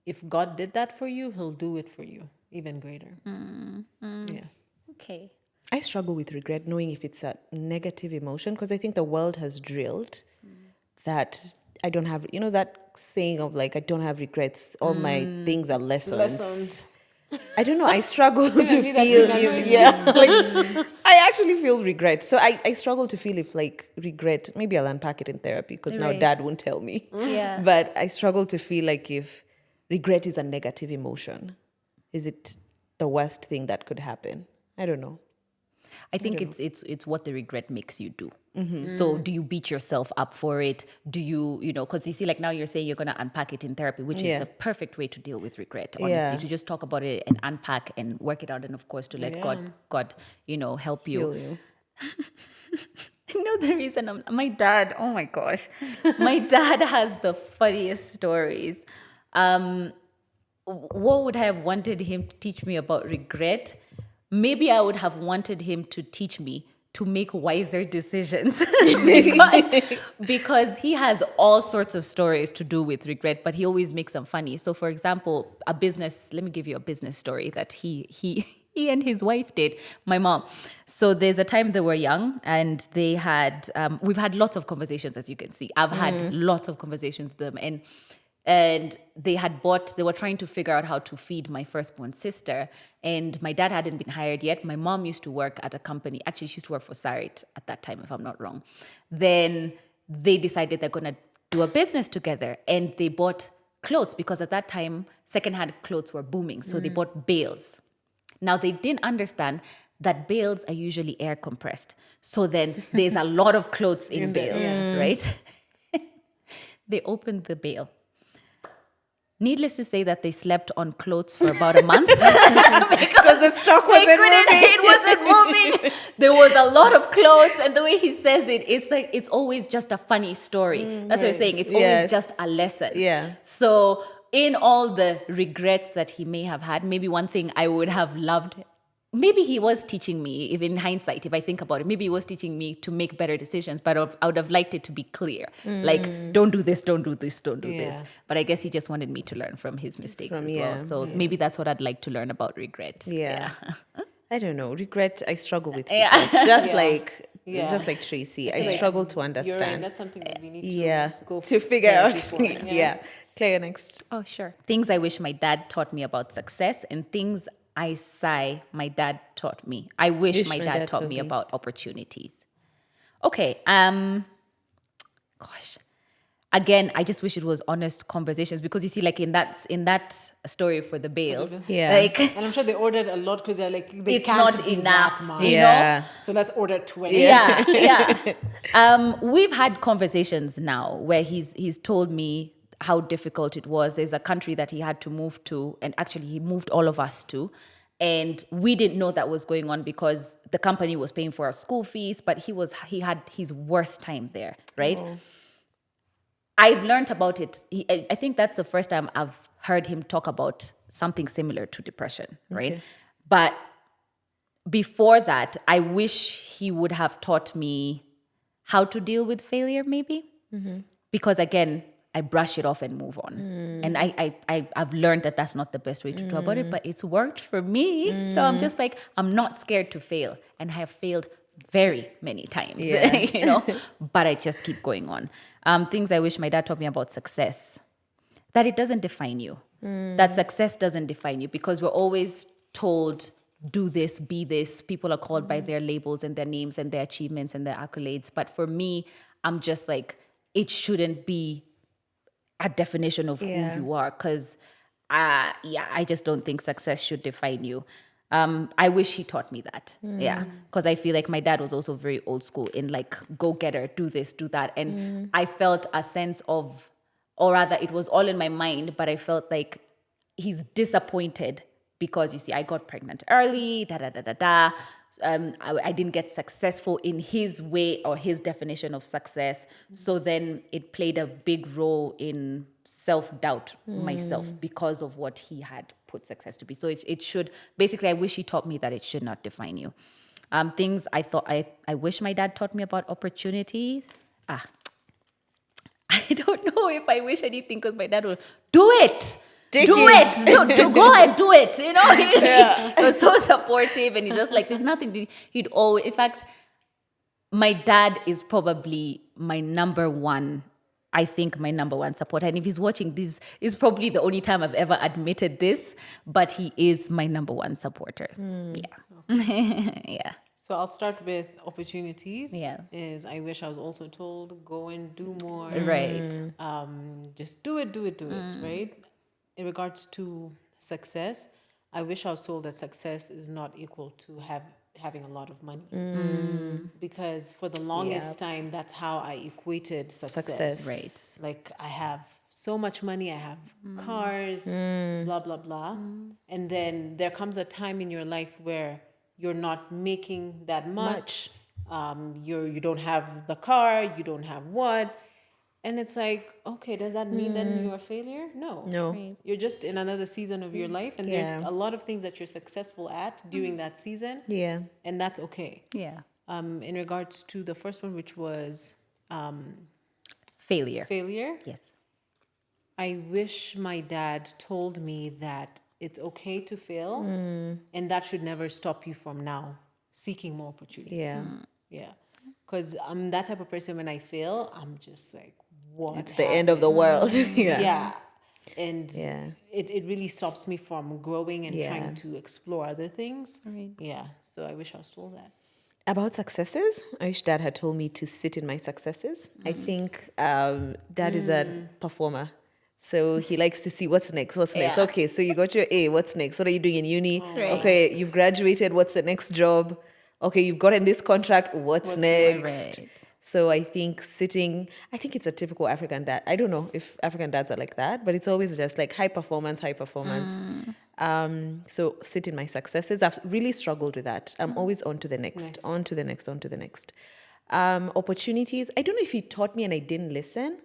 if God did that for you, he'll do it for you even greater. Yeah. Okay. I struggle with regret, knowing if it's a negative emotion, because I think the world has drilled that I don't have, that saying of like, I don't have regrets. All my things are lessons. I don't know. I struggle to need that feel. background noise. Like I actually feel regret. So I struggle to feel if like regret. Maybe I'll unpack it in therapy because now Right. Dad won't tell me. Yeah. But I struggle to feel like if regret is a negative emotion, is it the worst thing that could happen? I don't know. I think it's what the regret makes you do. So do you beat yourself up for it? Do you because you see, like now you're saying you're going to unpack it in therapy, which is Yeah. a perfect way to deal with regret, honestly, Yeah. to just talk about it and unpack and work it out. And of course, to let God, help you. Feel you. I know the reason my dad, oh my gosh, my dad has the funniest stories. What would I have wanted him to teach me about regret? Maybe I would have wanted him to teach me to make wiser decisions because he has all sorts of stories to do with regret, but he always makes them funny. So, for example, let me give you a business story that he and his wife did, my mom. So there's a time they were young and they had, we've had lots of conversations, as you can see. I've had lots of conversations with them, and they were trying to figure out how to feed my firstborn sister. And my dad hadn't been hired yet. My mom used to work at a company. Actually, she used to work for Sarit at that time, if I'm not wrong. Then they decided they're going to do a business together. And they bought clothes because at that time, secondhand clothes were booming. So they bought bales. Now, they didn't understand that bales are usually air compressed. So then there's a lot of clothes in bales, right? They opened the bale. Needless to say that they slept on clothes for about a month. Because the stock wasn't moving. It wasn't moving. There was a lot of clothes, and the way he says it, it's like it's always just a funny story. That's what I'm saying. It's always just a lesson. Yeah. So in all the regrets that he may have had, maybe one thing I would have loved. Maybe he was teaching me, if in hindsight, if I think about it, maybe he was teaching me to make better decisions, but I would have liked it to be clear. Like, don't do this, don't do this, don't do this. But I guess he just wanted me to learn from his mistakes as well. So maybe that's what I'd like to learn about regret. Yeah. I don't know. Regret, I struggle with regret. Just like Tracy. I struggle to understand. You're right. That's something that we need to go to figure out. for. Yeah. Claire, next. Oh, sure. Things I wish my dad taught me about success and things I sigh my dad taught me. I wish my dad taught me about opportunities. Okay. Gosh. Again, I just wish it was honest conversations because you see, like in that story for the bales, like And I'm sure they ordered a lot because they're like, it's not enough, you know? So let's order 20. Yeah. We've had conversations now where he's told me how difficult it was. There's a country that he had to move to, and actually he moved all of us to. And we didn't know that was going on because the company was paying for our school fees, but he had his worst time there, right? Oh. I've learned about it. I think that's the first time I've heard him talk about something similar to depression, right? Okay. But before that, I wish he would have taught me how to deal with failure, maybe. Mm-hmm. Because again, I brush it off and move on. And I've learned that that's not the best way to talk about it, but it's worked for me. So I'm just like, I'm not scared to fail. And I have failed very many times, but I just keep going on. Things I wish my dad taught me about success, that it doesn't define you, that success doesn't define you because we're always told, do this, be this. People are called by their labels and their names and their achievements and their accolades. But for me, I'm just like, it shouldn't be a definition of who you are because, I just don't think success should define you. I wish he taught me that. Because I feel like my dad was also very old school in like, go get her, do this, do that. And I felt a sense of, or rather it was all in my mind, but I felt like he's disappointed because you see, I got pregnant early, I didn't get successful in his way or his definition of success. So then it played a big role in self-doubt myself because of what he had put success to be. So it should, basically, I wish he taught me that it should not define you. Things I thought, I wish my dad taught me about opportunities. I don't know if I wish anything because my dad would, do it! Go and do it. He was so supportive and he's just like, there's nothing. He'd always, in fact, my dad is probably my number one I think, my number one supporter. And if he's watching, this is probably the only time I've ever admitted this, but he is my number one supporter. Yeah. Yeah. So I'll start with opportunities. Yeah. Is I wish I was also told go and do more. Right. Just do it, right? In regards to success, I wish I was told that success is not equal to having a lot of money. Because for the longest time, that's how I equated success. Right. Like I have so much money, I have cars, blah, blah, blah. And then there comes a time in your life where you're not making that much. You don't have the car, you don't have what. And it's like, okay, does that mean then you're a failure? No. No. You're just in another season of your life, and there's a lot of things that you're successful at during that season. Yeah. And that's okay. Yeah. In regards to the first one, which was Failure. failure, Yes. I wish my dad told me that it's okay to fail, and that should never stop you from now seeking more opportunity. Yeah. Yeah. Because I'm that type of person, when I fail, I'm just like, what? It's the end of the world. Yeah. And Yeah. it really stops me from growing and Yeah. trying to explore other things. Right. Yeah. So I wish I was told that. About successes, I wish Dad had told me to sit in my successes. I think Dad is a performer. So he likes to see what's next. Yeah. Okay, so you got your A. What's next? What are you doing in uni? Right. Okay, you've graduated. What's the next job? Okay, you've gotten this contract. What's next? Right. So I think it's a typical African dad. I don't know if African dads are like that, but it's always just like high performance. So sit in my successes. I've really struggled with that. I'm always on to the next, on to the next, on to the next. Opportunities. I don't know if he taught me and I didn't listen,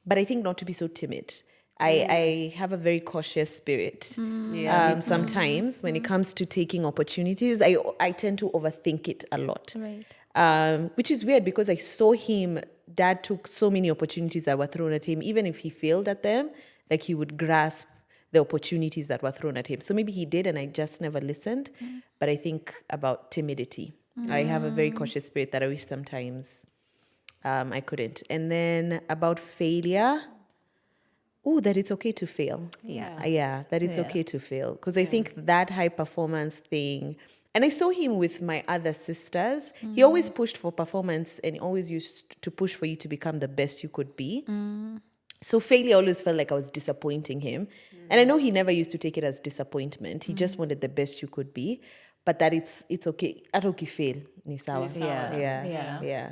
but I think not to be so timid. I have a very cautious spirit. Sometimes when it comes to taking opportunities, I tend to overthink it a lot. Right. Which is weird because I saw him, Dad took so many opportunities that were thrown at him. Even if he failed at them, like he would grasp the opportunities that were thrown at him. So maybe he did and I just never listened. But I think about timidity. I have a very cautious spirit that I wish sometimes I couldn't. And then about failure, that it's okay to fail. Yeah. That it's okay to fail. Because I think that high performance thing, and I saw him with my other sisters. He always pushed for performance and always used to push for you to become the best you could be. So failure always felt like I was disappointing him. And I know he never used to take it as disappointment. He just wanted the best you could be. But that it's okay. Atoki fail. Ni sawa. Ni sawa. Yeah.